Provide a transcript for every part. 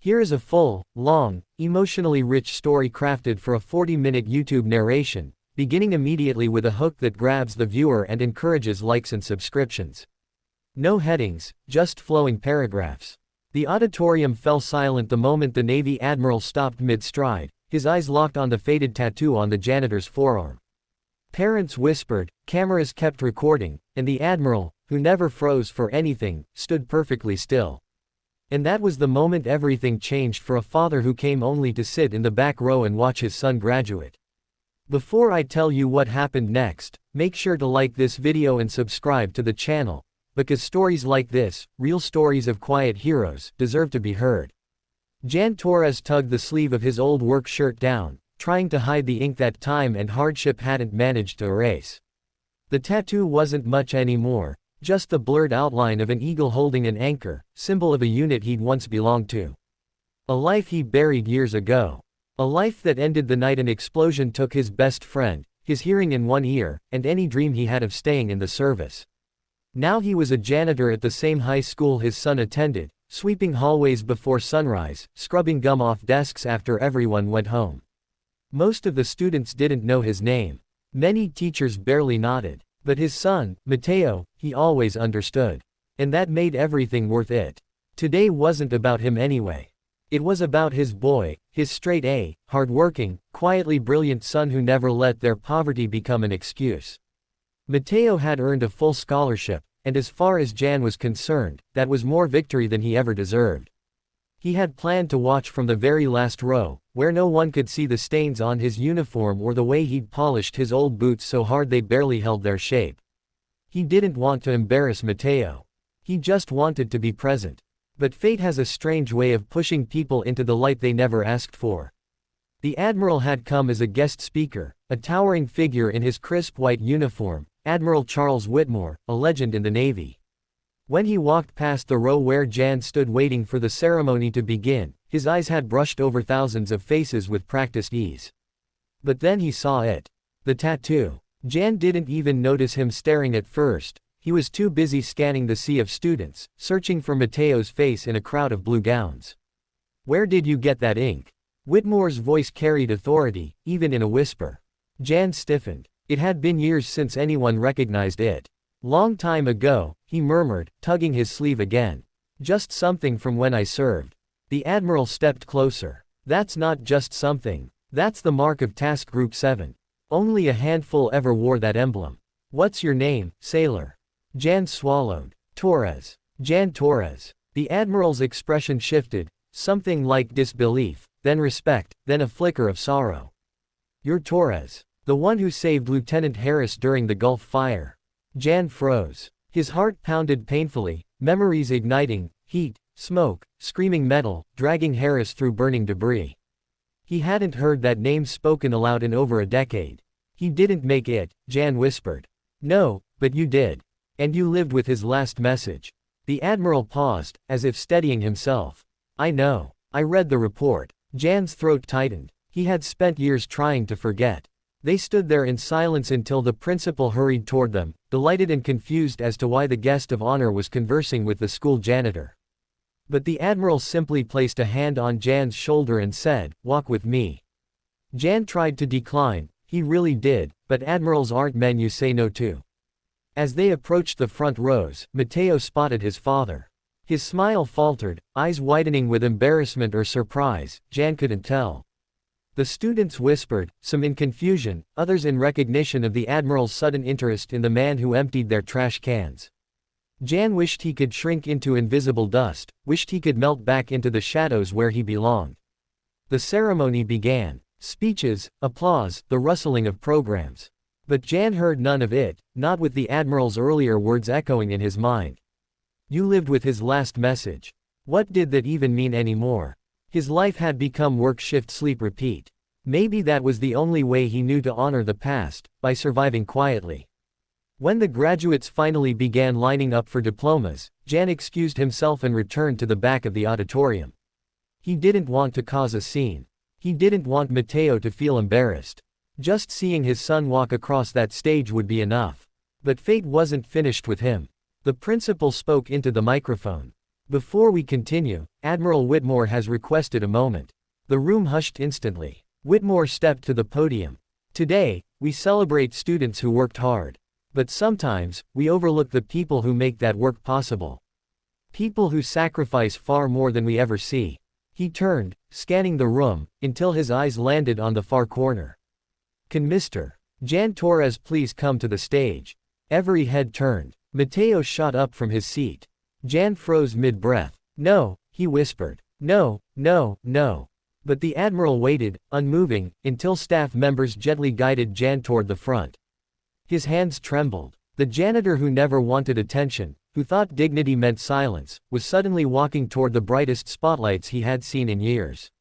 Here is a full, long, emotionally rich story crafted for a 40-minute YouTube narration, beginning immediately with a hook that grabs the viewer and encourages likes and subscriptions. No headings, just flowing paragraphs. The auditorium fell silent the moment the Navy admiral stopped mid-stride, his eyes locked on the faded tattoo on the janitor's forearm. Parents whispered, cameras kept recording, and the admiral, who never froze for anything, stood perfectly still. And that was the moment everything changed for a father who came only to sit in the back row and watch his son graduate. Before I tell you what happened next, make sure to like this video and subscribe to the channel, because stories like this, real stories of quiet heroes, deserve to be heard. Jan Torres tugged the sleeve of his old work shirt down, trying to hide the ink that time and hardship hadn't managed to erase. The tattoo wasn't much anymore, just the blurred outline of an eagle holding an anchor, symbol of a unit he'd once belonged to. A life he buried years ago. A life that ended the night an explosion took his best friend, his hearing in one ear, and any dream he had of staying in the service. Now he was a janitor at the same high school his son attended, sweeping hallways before sunrise, scrubbing gum off desks after everyone went home. Most of the students didn't know his name. Many teachers barely nodded. But his son, Mateo, he always understood. And that made everything worth it. Today wasn't about him anyway. It was about his boy, his straight-A, hard-working, quietly brilliant son who never let their poverty become an excuse. Mateo had earned a full scholarship, and as far as Jan was concerned, that was more victory than he ever deserved. He had planned to watch from the very last row, where no one could see the stains on his uniform or the way he'd polished his old boots so hard they barely held their shape. He didn't want to embarrass Mateo. He just wanted to be present. But fate has a strange way of pushing people into the light they never asked for. The admiral had come as a guest speaker, a towering figure in his crisp white uniform, Admiral Charles Whitmore, a legend in the Navy. When he walked past the row where Jan stood waiting for the ceremony to begin, his eyes had brushed over thousands of faces with practiced ease. But then he saw it. The tattoo. Jan didn't even notice him staring at first. He was too busy scanning the sea of students, searching for Mateo's face in a crowd of blue gowns. "Where did you get that ink?" Whitmore's voice carried authority, even in a whisper. Jan stiffened. It had been years since anyone recognized it. "Long time ago," he murmured, tugging his sleeve again. "Just something from when I served." The admiral stepped closer. "That's not just something. That's the mark of Task Group 7. Only a handful ever wore that emblem." "What's your name, sailor?" Jan swallowed. "Torres. Jan Torres." The admiral's expression shifted, something like disbelief, then respect, then a flicker of sorrow. "You're Torres. The one who saved Lieutenant Harris during the Gulf fire." Jan froze. His heart pounded painfully, memories igniting, heat, smoke, screaming metal, dragging Harris through burning debris. He hadn't heard that name spoken aloud in over a decade. "He didn't make it," Jan whispered. "No, but you did. And you lived with his last message." The admiral paused, as if steadying himself. "I know. I read the report." Jan's throat tightened. He had spent years trying to forget. They stood there in silence until the principal hurried toward them, delighted and confused as to why the guest of honor was conversing with the school janitor. But the admiral simply placed a hand on Jan's shoulder and said, "Walk with me." Jan tried to decline, he really did, but admirals aren't men you say no to. As they approached the front rows, Mateo spotted his father. His smile faltered, eyes widening with embarrassment or surprise, Jan couldn't tell. The students whispered, some in confusion, others in recognition of the admiral's sudden interest in the man who emptied their trash cans. Jan wished he could shrink into invisible dust, wished he could melt back into the shadows where he belonged. The ceremony began. Speeches, applause, the rustling of programs. But Jan heard none of it, not with the admiral's earlier words echoing in his mind. You lived with his last message. What did that even mean anymore? His life had become work, shift, sleep, repeat. Maybe that was the only way he knew to honor the past, by surviving quietly. When the graduates finally began lining up for diplomas, Jan excused himself and returned to the back of the auditorium. He didn't want to cause a scene. He didn't want Mateo to feel embarrassed. Just seeing his son walk across that stage would be enough. But fate wasn't finished with him. The principal spoke into the microphone. Before we continue, Admiral Whitmore has requested a moment. The room hushed instantly. Whitmore stepped to the podium. Today, we celebrate students who worked hard. But sometimes, we overlook the people who make that work possible. People who sacrifice far more than we ever see. He turned, scanning the room, until his eyes landed on the far corner. Can Mr. Jan Torres please come to the stage? Every head turned. Mateo shot up from his seat. Jan froze mid-breath. No, he whispered. No, no, no. But the Admiral waited, unmoving, until staff members gently guided Jan toward the front. His hands trembled. The janitor who never wanted attention, who thought dignity meant silence, was suddenly walking toward the brightest spotlights he had seen in years.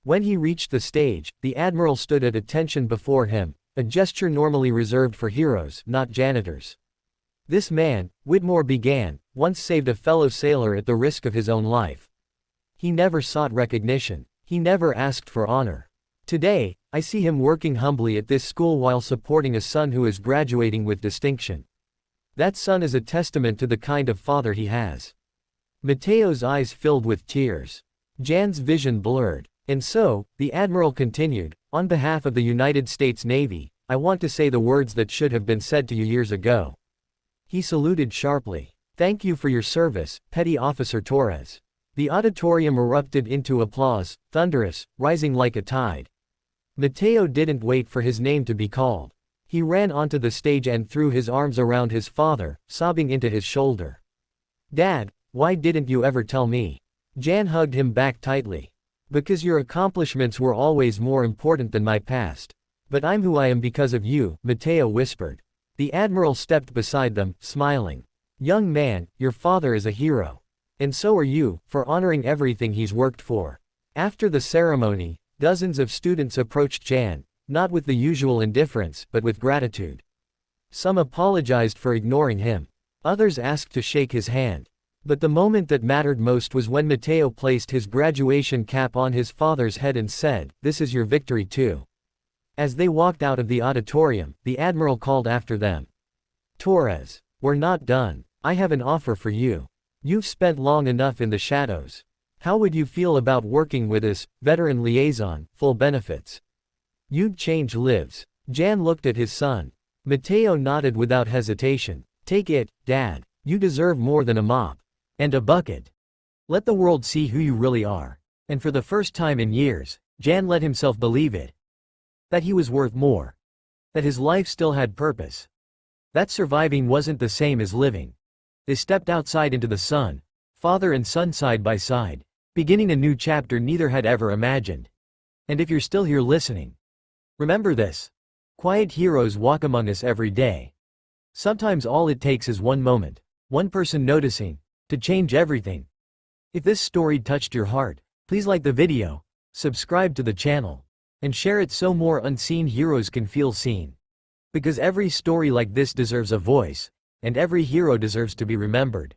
When he reached the stage, the Admiral stood at attention before him, a gesture normally reserved for heroes, not janitors. This man, Whitmore began, once saved a fellow sailor at the risk of his own life. He never sought recognition. He never asked for honor. Today, I see him working humbly at this school while supporting a son who is graduating with distinction. That son is a testament to the kind of father he has. Mateo's eyes filled with tears. Jan's vision blurred. And so, the Admiral continued, on behalf of the United States Navy, I want to say the words that should have been said to you years ago. He saluted sharply. Thank you for your service, Petty Officer Torres. The auditorium erupted into applause, thunderous, rising like a tide. Mateo didn't wait for his name to be called. He ran onto the stage and threw his arms around his father, sobbing into his shoulder. Dad, why didn't you ever tell me? Jan hugged him back tightly. Because your accomplishments were always more important than my past. But I'm who I am because of you, Mateo whispered. The Admiral stepped beside them, smiling. Young man, your father is a hero. And so are you, for honoring everything he's worked for. After the ceremony, dozens of students approached Jan, not with the usual indifference, but with gratitude. Some apologized for ignoring him. Others asked to shake his hand. But the moment that mattered most was when Mateo placed his graduation cap on his father's head and said, "This is your victory too." As they walked out of the auditorium, the Admiral called after them. Torres, we're not done. I have an offer for you. You've spent long enough in the shadows. How would you feel about working with us, veteran liaison, full benefits? You'd change lives. Jan looked at his son. Mateo nodded without hesitation. Take it, Dad. You deserve more than a mop. And a bucket. Let the world see who you really are. And for the first time in years, Jan let himself believe it. That he was worth more. That his life still had purpose. That surviving wasn't the same as living. They stepped outside into the sun, father and son side by side, beginning a new chapter neither had ever imagined. And if you're still here listening, remember this. Quiet heroes walk among us every day. Sometimes all it takes is one moment, one person noticing, to change everything. If this story touched your heart, please like the video, subscribe to the channel, and share it so more unseen heroes can feel seen. Because every story like this deserves a voice. And every hero deserves to be remembered.